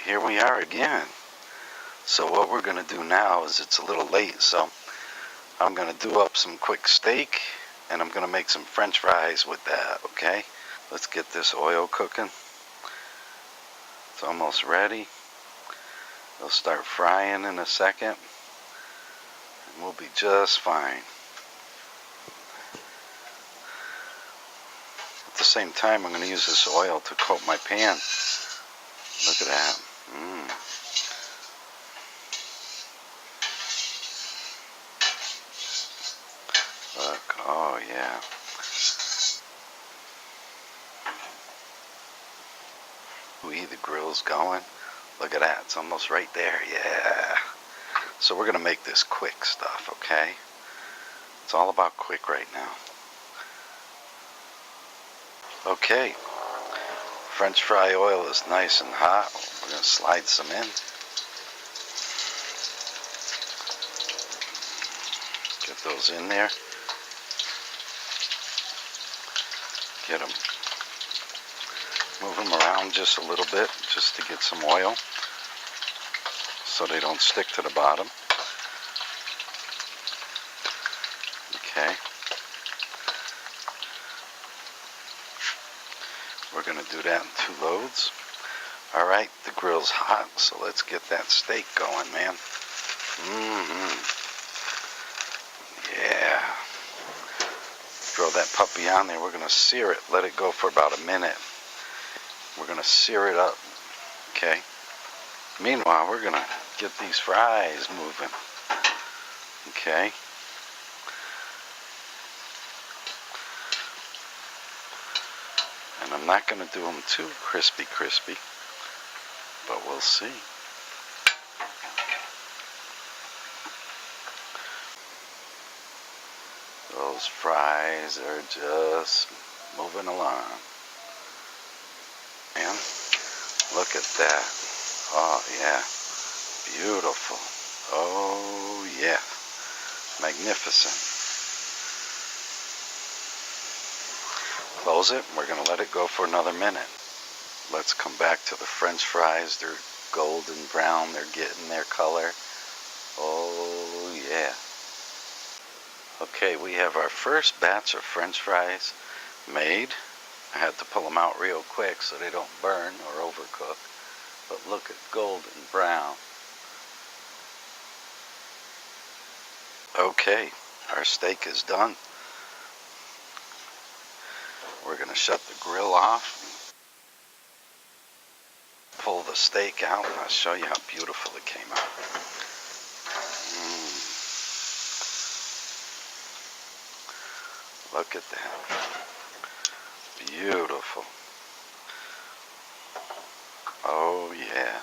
here we are again. So what we're going to do now is, it's a little late, so I'm going to do up some quick steak and I'm going to make some french fries with that, okay? Let's get this oil cooking. It's almost ready. It'll start frying in a second and we'll be just fine. At the same time, I'm going to use this oil to coat my pan. Look at that. Look, oh yeah. The grill's going. Look at that, it's almost right there, yeah. So we're gonna make this quick stuff, okay? It's all about quick right now. Okay, French fry oil is nice and hot. We're gonna slide some in. Get those in there. Get them. Move them around just a little bit, just to get some oil, so they don't stick to the bottom. Okay. We're going to do that in 2 loads. Alright, the grill's hot, so let's get that steak going, man. Yeah. Throw that puppy on there. We're going to sear it. Let it go for about a minute. We're going to sear it up. Okay. Meanwhile, we're going to get these fries moving. Okay. And I'm not going to do them too crispy, but we'll see. Those fries are just moving along. Man, look at that. Oh yeah, beautiful. Oh yeah, magnificent. Close it. We're going to let it go for another minute. Let's come back to the French fries. They're golden brown. They're getting their color. Oh yeah. Okay, we have our first batch of French fries made. I had to pull them out real quick so they don't burn or overcook. But look at golden brown. Okay, our steak is done. We're going to shut the grill off. Pull the steak out and I'll show you how beautiful it came out. Look at that. Beautiful. Oh yeah.